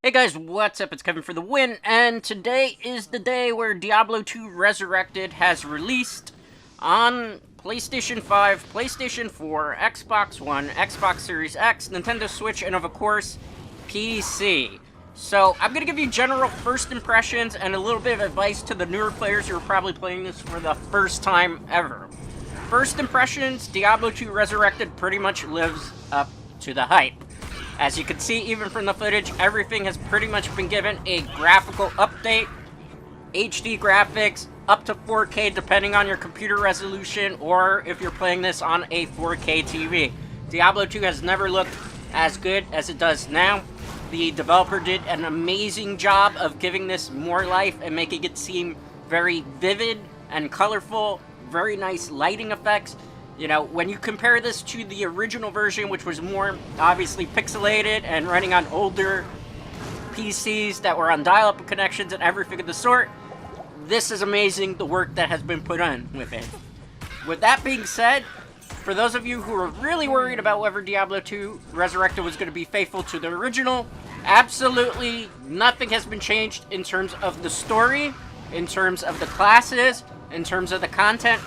Hey guys, what's up? It's Kevin for the win, and today is the day where Diablo II Resurrected has released on PlayStation 5, PlayStation 4, Xbox One, Xbox Series X, Nintendo Switch, and of course, PC. So, I'm gonna give you general first impressions and a little bit of advice to the newer players who are probably playing this for the first time ever. First impressions, Diablo II Resurrected pretty much lives up to the hype. As you can see, even from the footage, everything has pretty much been given a graphical update. HD graphics, up to 4K depending on your computer resolution, or if you're playing this on a 4K TV. Diablo 2 has never looked as good as it does now. The developer did an amazing job of giving this more life and making it seem very vivid and colorful, very nice lighting effects. You know, when you compare this to the original version, which was more obviously pixelated and running on older PCs that were on dial-up connections and everything of the sort, this is amazing, the work that has been put on with it. With that being said, for those of you who are really worried about whether Diablo 2 Resurrected was going to be faithful to the original, absolutely nothing has been changed in terms of the story, in terms of the classes, in terms of the content.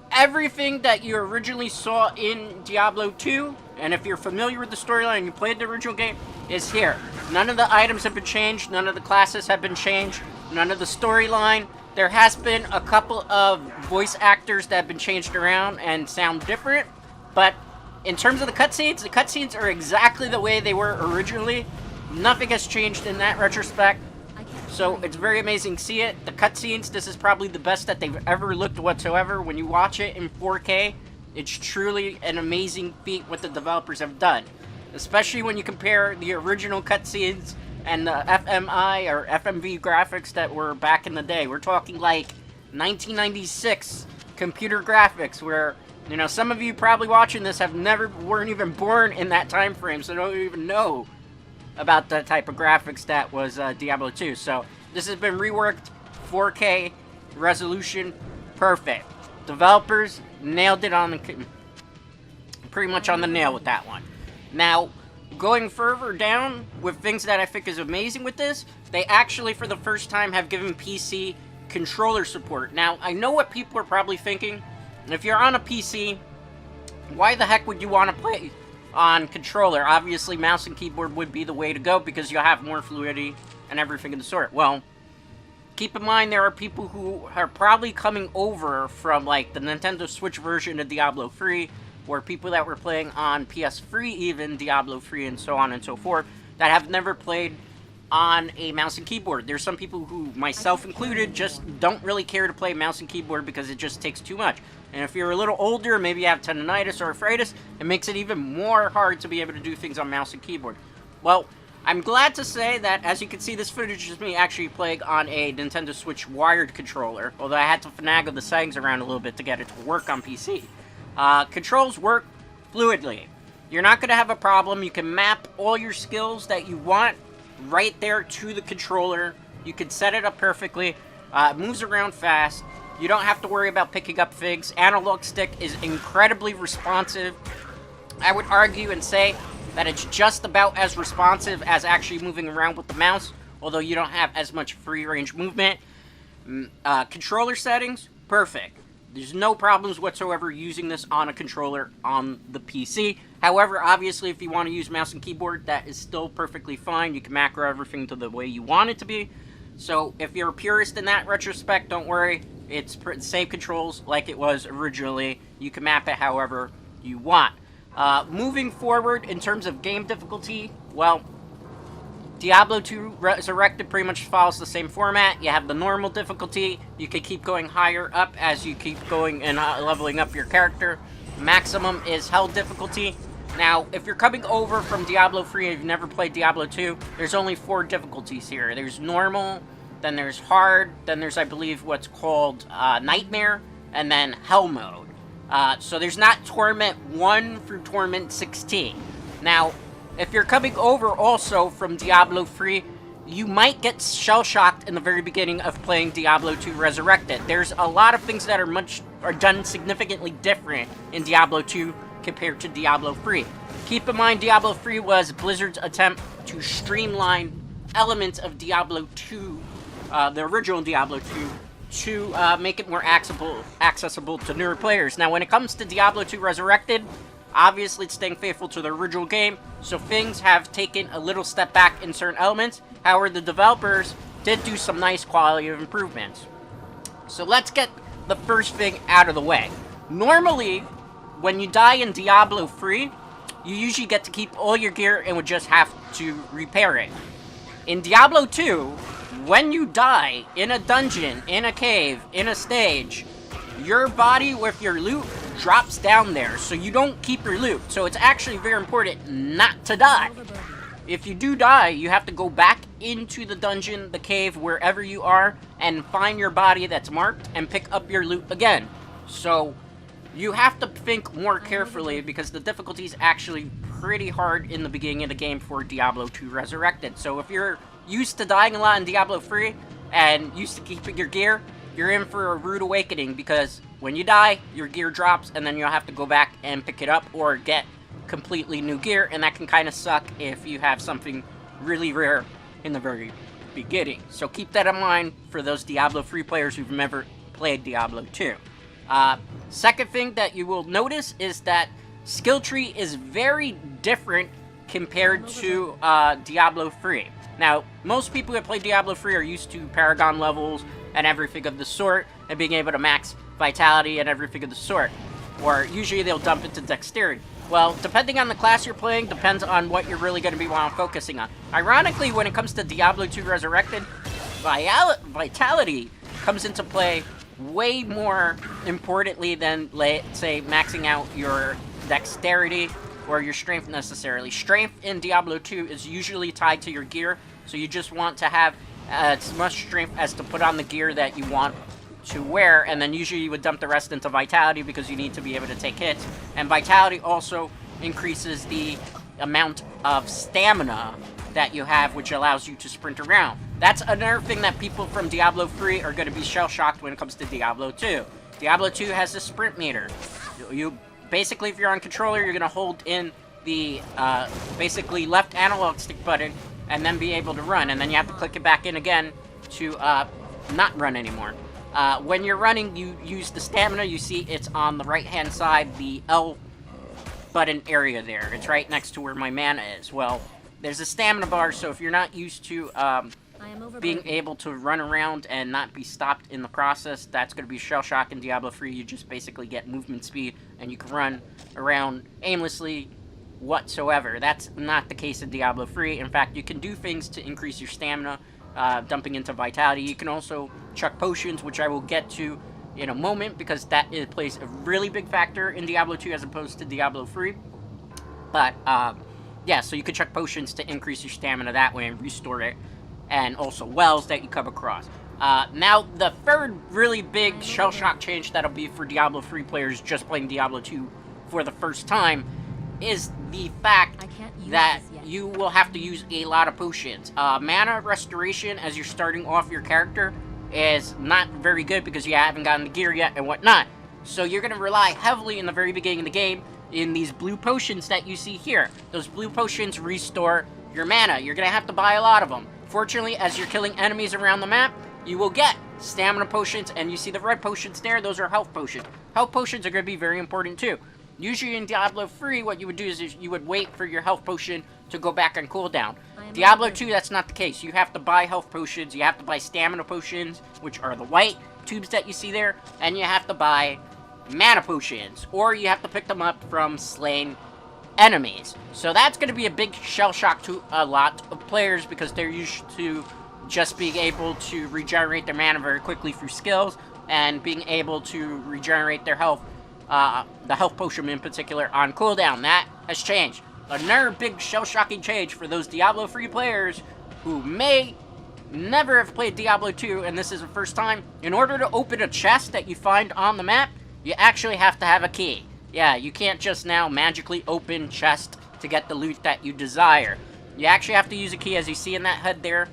Everything that you originally saw in Diablo 2, and if you're familiar with the storyline and you played the original game, is here. None of the items have been changed, none of the classes have been changed, none of the storyline. There has been a couple of voice actors that have been changed around and sound different, but in terms of the cutscenes are exactly the way they were originally. Nothing has changed in that retrospect. So it's very amazing to see it. The cutscenes, this is probably the best that they've ever looked whatsoever. When you watch it in 4K, it's truly an amazing feat what the developers have done. Especially when you compare the original cutscenes and the FMI or FMV graphics that were back in the day. We're talking like 1996 computer graphics where, you know, some of you probably watching this weren't even born in that time frame, so don't even know about the type of graphics that was Diablo 2. So this has been reworked, 4K resolution, perfect. Developers nailed it on the pretty much on the nail with that one. Now, going further down with things that I think is amazing with this, they actually for the first time have given PC controller support. Now, I know what people are probably thinking. If you're on a PC, why the heck would you want to play on controller? Obviously, mouse and keyboard would be the way to go because you'll have more fluidity and everything of the sort. Well, keep in mind there are people who are probably coming over from like the Nintendo Switch version of Diablo 3, or people that were playing on PS3 even, Diablo 3 and so on and so forth, that have never played on a mouse and keyboard. There's some people who, myself included, just don't really care to play mouse and keyboard because it just takes too much. And if you're a little older, maybe you have tendonitis or arthritis, it makes it even more hard to be able to do things on mouse and keyboard. Well, I'm glad to say that, as you can see, this footage is me actually playing on a Nintendo Switch wired controller, although I had to finagle the settings around a little bit to get it to work on PC. Controls work fluidly. You're not going to have a problem. You can map all your skills that you want right there to the controller. You can set it up perfectly. It moves around fast. You don't have to worry about picking up things. Analog stick is incredibly responsive. I would argue and say that it's just about as responsive as actually moving around with the mouse, although you don't have as much free range movement. Controller settings, perfect. There's no problems whatsoever using this on a controller on the PC. However, obviously, if you want to use mouse and keyboard, that is still perfectly fine. You can macro everything to the way you want it to be. So, if you're a purist in that retrospect, don't worry. It's same controls like it was originally. You can map it however you want. Moving forward, in terms of game difficulty, well, Diablo 2 Resurrected pretty much follows the same format. You have the normal difficulty. You can keep going higher up as you keep going and leveling up your character. Maximum is hell difficulty. Now, if you're coming over from Diablo 3 and you've never played Diablo 2, there's only 4 difficulties here. There's normal, then there's hard, then there's, I believe, what's called nightmare, and then hell mode. So there's not Torment 1 through Torment 16. Now, if you're coming over also from Diablo 3, you might get shell-shocked in the very beginning of playing Diablo 2 Resurrected. There's a lot of things that are done significantly different in Diablo 2 compared to Diablo 3. Keep in mind, Diablo 3 was Blizzard's attempt to streamline elements of Diablo 2, the original Diablo 2, to make it more accessible to newer players. Now, when it comes to Diablo 2 Resurrected, obviously it's staying faithful to the original game, so things have taken a little step back in certain elements. However, the developers did do some nice quality of improvements. So let's get the first thing out of the way. Normally, when you die in Diablo 3, you usually get to keep all your gear and would just have to repair it. In Diablo 2, when you die in a dungeon, in a cave, in a stage, your body with your loot drops down there, so you don't keep your loot. So it's actually very important not to die. If you do die, you have to go back into the dungeon, the cave, wherever you are, and find your body that's marked and pick up your loot again. So you have to think more carefully because the difficulty is actually pretty hard in the beginning of the game for Diablo 2 Resurrected. So if you're used to dying a lot in Diablo 3 and used to keeping your gear, you're in for a rude awakening because when you die, your gear drops and then you'll have to go back and pick it up or get completely new gear, and that can kind of suck if you have something really rare in the very beginning. So keep that in mind for those Diablo 3 players who've never played Diablo 2. Second thing that you will notice is that skill tree is very different compared to Diablo 3. Now, most people that play Diablo 3 are used to Paragon levels and everything of the sort, and being able to max Vitality and everything of the sort. Or usually they'll dump into Dexterity. Well, depending on the class you're playing, depends on what you're really going to be focusing on. Ironically, when it comes to Diablo 2 Resurrected, Vitality comes into play way more importantly than, let's say, maxing out your Dexterity or your Strength necessarily. Strength in Diablo 2 is usually tied to your gear, so you just want to have as much strength as to put on the gear that you want to wear, and then usually you would dump the rest into Vitality because you need to be able to take hits. And Vitality also increases the amount of stamina that you have, which allows you to sprint around. That's another thing that people from Diablo 3 are going to be shell-shocked when it comes to Diablo 2. Diablo 2 has a sprint meter. You basically, if you're on controller, you're going to hold in the basically left analog stick button and then be able to run, and then you have to click it back in again to not run anymore. When you're running, you use the stamina. You see it's on the right-hand side, the L button area there. It's right next to where my mana is. Well, there's a stamina bar, so if you're not used to being able to run around and not be stopped in the process, that's going to be shell shock in Diablo 3. You just basically get movement speed, and you can run around aimlessly whatsoever. That's not the case in Diablo 3. In fact, you can do things to increase your stamina, dumping into Vitality. You can also chuck potions, which I will get to in a moment, because that plays a really big factor in Diablo 2 as opposed to Diablo 3. But, yeah, so you can chuck potions to increase your stamina that way and restore it, and also wells that you come across. Now, the third really big shell shock change that'll be for Diablo 3 players just playing Diablo 2 for the first time is the fact that you will have to use a lot of potions. Mana restoration as you're starting off your character is not very good because you haven't gotten the gear yet and whatnot. So you're going to rely heavily in the very beginning of the game in these blue potions that you see here. Those blue potions restore your mana. You're going to have to buy a lot of them. Fortunately, as you're killing enemies around the map, you will get stamina potions, and you see the red potions there, those are health potions. Health potions are going to be very important too. Usually in Diablo 3, what you would do is you would wait for your health potion to go back on cooldown. Diablo 2, that's not the case. You have to buy health potions, you have to buy stamina potions, which are the white tubes that you see there, and you have to buy mana potions, or you have to pick them up from slain enemies. So that's going to be a big shell shock to a lot of players because they're used to just being able to regenerate their mana very quickly through skills and being able to regenerate their health, the health potion in particular, on cooldown. That has changed. Another big shell-shocking change for those Diablo 3 players who may never have played Diablo 2, and this is the first time. In order to open a chest that you find on the map, you actually have to have a key. Yeah, you can't just now magically open chest to get the loot that you desire. You actually have to use a key, as you see in that HUD there.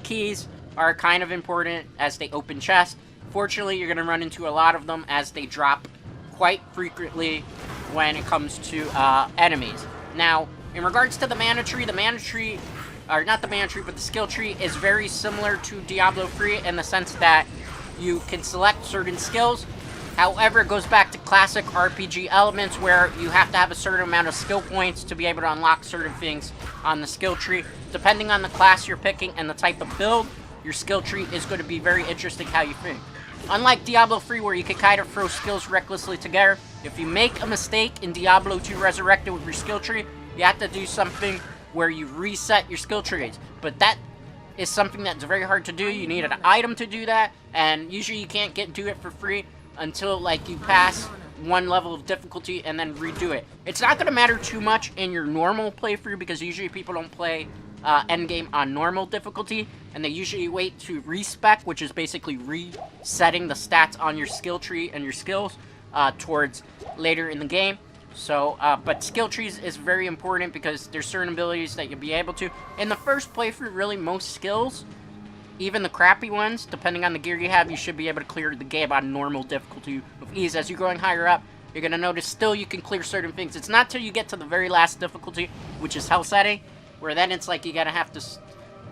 Keys are kind of important as they open chests. Fortunately, you're going to run into a lot of them as they drop quite frequently when it comes to enemies. Now, In regards to the mana tree, or not the mana tree, but the skill tree is very similar to Diablo 3 in the sense that you can select certain skills. However, it goes back to classic RPG elements where you have to have a certain amount of skill points to be able to unlock certain things on the skill tree. Depending on the class you're picking and the type of build, your skill tree is going to be very interesting how you think. Unlike Diablo 3 where you can kind of throw skills recklessly together, if you make a mistake in Diablo 2 Resurrected with your skill tree, you have to do something where you reset your skill trees. But that is something that's very hard to do. You need an item to do that, and usually you can't do it for free until like you pass one level of difficulty and then redo it. It's not going to matter too much in your normal playthrough because usually people don't play endgame on normal difficulty, and they usually wait to respec, which is basically resetting the stats on your skill tree and your skills towards later in the game. So, but skill trees is very important because there's certain abilities that you'll be able to. In the first playthrough, really, most skills, even the crappy ones, depending on the gear you have, you should be able to clear the game on normal difficulty with ease. As you're going higher up, you're going to notice still you can clear certain things. It's not till you get to the very last difficulty, which is Hell Setting, where then it's like you gotta have to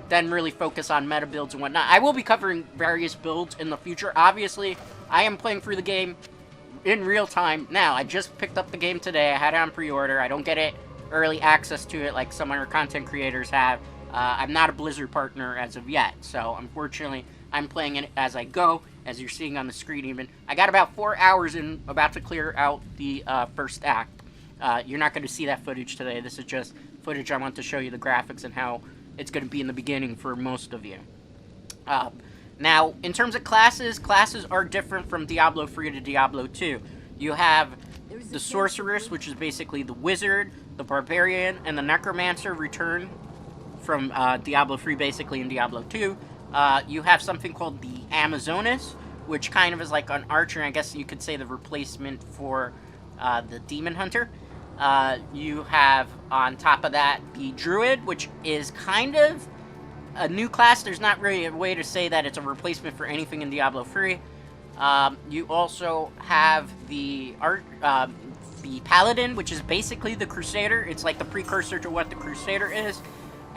then really focus on meta builds and whatnot. I will be covering various builds in the future. Obviously, I am playing through the game in real time now. I just picked up the game today. I had it on pre-order. I don't get it early access to it like some other content creators have. I'm not a Blizzard partner as of yet, so unfortunately, I'm playing it as I go, as you're seeing on the screen even. I got about 4 hours in, about to clear out the first act. You're not going to see that footage today. This is just footage I want to show you the graphics and how it's going to be in the beginning for most of you. Now, in terms of classes are different from Diablo 3 to Diablo 2. You have the Sorceress, which is basically the Wizard, the Barbarian, and the Necromancer return from Diablo 3 basically in Diablo 2. You have something called the Amazoness, which kind of is like an archer, I guess you could say the replacement for the Demon Hunter. You have, on top of that, the Druid, which is kind of a new class. There's not really a way to say that it's a replacement for anything in Diablo 3. You also have the Paladin, which is basically the Crusader. It's like the precursor to what the Crusader is.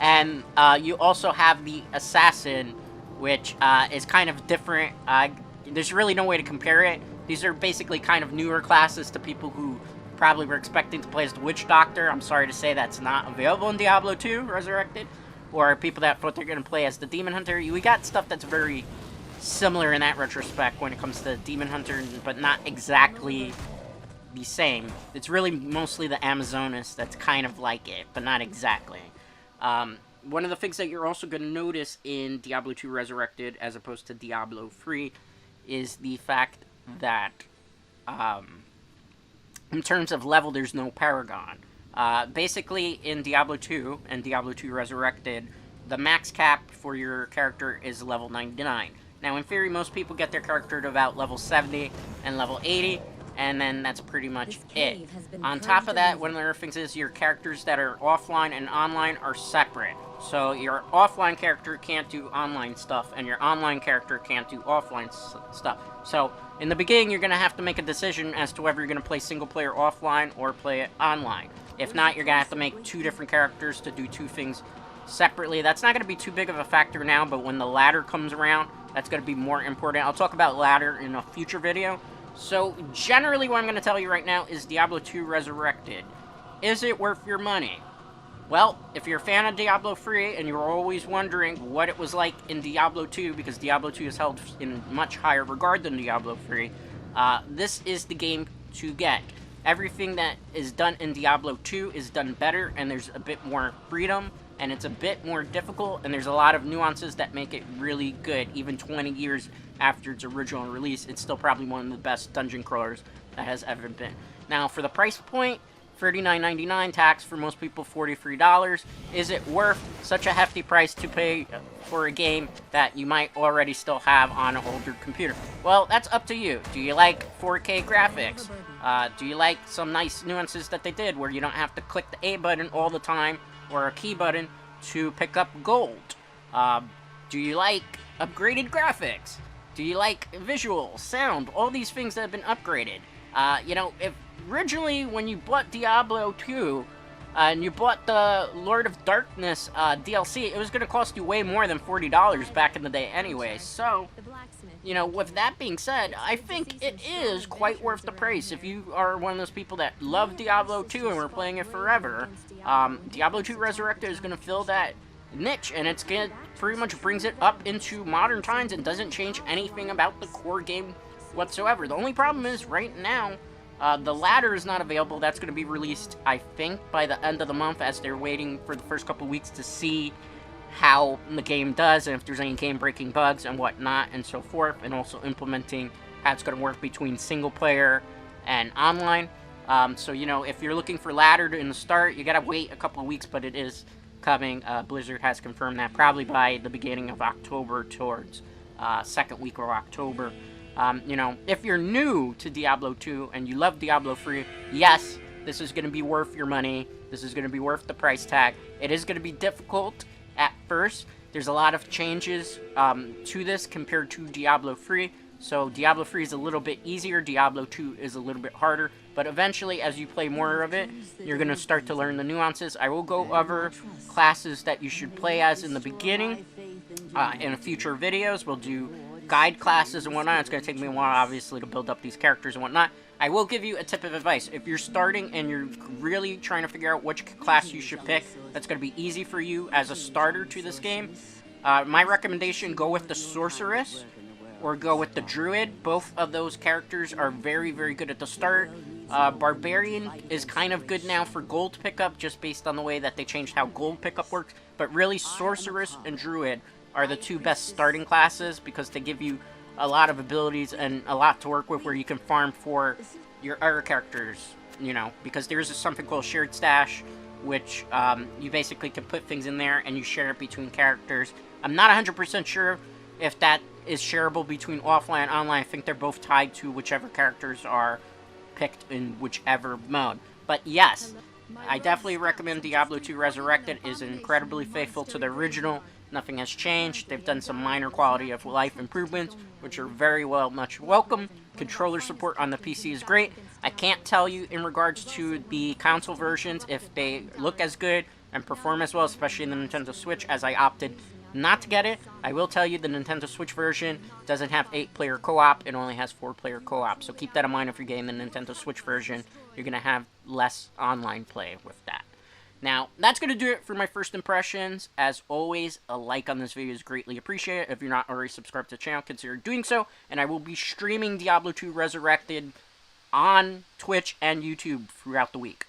And you also have the Assassin, which is kind of different. There's really no way to compare it. These are basically kind of newer classes to people who probably were expecting to play as the Witch Doctor. I'm sorry to say that's not available in Diablo 2 Resurrected. Or people that thought they're going to play as the Demon Hunter. We got stuff that's very similar in that retrospect when it comes to Demon Hunter, but not exactly the same. It's really mostly the Amazoness that's kind of like it, but not exactly. One of the things that you're also going to notice in Diablo 2 Resurrected as opposed to Diablo 3 is the fact that in terms of level, there's no Paragon. Basically, in Diablo 2 and Diablo 2 Resurrected, the max cap for your character is level 99. Now, in theory, most people get their character to about level 70 and level 80, and then that's pretty much it. On top of that, one of the other things is your characters that are offline and online are separate. So your offline character can't do online stuff, and your online character can't do offline stuff. So in the beginning, you're going to have to make a decision as to whether you're going to play single player offline or play it online. If not, you're going to have to make two different characters to do two things separately. That's not going to be too big of a factor now, but when the ladder comes around, that's going to be more important. I'll talk about ladder in a future video. So generally what I'm going to tell you right now is Diablo 2 Resurrected. Is it worth your money? Well, if you're a fan of Diablo 3 and you're always wondering what it was like in Diablo 2, because Diablo 2 is held in much higher regard than Diablo 3, this is the game to get. Everything that is done in Diablo 2 is done better, and there's a bit more freedom, and it's a bit more difficult, and there's a lot of nuances that make it really good. Even 20 years after its original release, it's still probably one of the best dungeon crawlers that has ever been. Now, for the price point, $39.99, tax for most people $43. Is it worth such a hefty price to pay for a game that you might already still have on an older computer? Well, that's up to you. Do you like 4K graphics? Do you like some nice nuances that they did where you don't have to click the A button all the time or a key button to pick up gold? Do you like upgraded graphics? Do you like visual, sound, all these things that have been upgraded? You know, if originally when you bought Diablo 2, and you bought the Lord of Darkness DLC, it was going to cost you way more than $40 back in the day anyway. So, you know, with that being said, I think it is quite worth the price. If you are one of those people that love Diablo 2 and were playing it forever, Diablo 2 Resurrected is going to fill that niche, and it's going to pretty much brings it up into modern times and doesn't change anything about the core game whatsoever. The only problem is, right now, the ladder is not available. That's going to be released, I think, by the end of the month, as they're waiting for the first couple weeks to see how the game does and if there's any game-breaking bugs and whatnot and so forth, and also implementing how it's going to work between single player and online. So, you know, if you're looking for ladder in the start, you got to wait a couple of weeks, but it is coming. Blizzard has confirmed that probably by the beginning of October, towards second week of October. You know, if you're new to Diablo 2 and you love Diablo 3, yes, this is going to be worth your money. This is going to be worth the price tag. It is going to be difficult at first. There's a lot of changes to this compared to Diablo 3. So Diablo 3 is a little bit easier, Diablo 2 is a little bit harder, but eventually as you play more of it, you're going to start to learn the nuances. I will go over classes that you should play as in the beginning in future videos. We'll do guide classes and whatnot. It's going to take me a while, obviously, to build up these characters and whatnot. I will give you a tip of advice. If you're starting and you're really trying to figure out which class you should pick, that's going to be easy for you as a starter to this game. My recommendation, go with the Sorceress or go with the Druid. Both of those characters are very, very good at the start. Barbarian is kind of good now for gold pickup, just based on the way that they changed how gold pickup works. But really, Sorceress and Druid are the two best starting classes because they give you a lot of abilities and a lot to work with where you can farm for your other characters, you know, because there's something called shared stash, which you basically can put things in there and you share it between characters. I'm not 100% sure if that is shareable between offline and online. I think they're both tied to whichever characters are picked in whichever mode. But yes, I definitely recommend Diablo 2 Resurrected. It is incredibly faithful to the original. Nothing has changed. They've done some minor quality of life improvements, which are very much welcome. Controller support on the PC is great. I can't tell you in regards to the console versions if they look as good and perform as well, especially in the Nintendo Switch, as I opted not to get it. I will tell you the Nintendo Switch version doesn't have 8-player co-op. It only has 4-player co-op. So keep that in mind if you're getting the Nintendo Switch version. You're going to have less online play with that. Now, that's going to do it for my first impressions. As always, a like on this video is greatly appreciated. If you're not already subscribed to the channel, consider doing so. And I will be streaming Diablo 2 Resurrected on Twitch and YouTube throughout the week.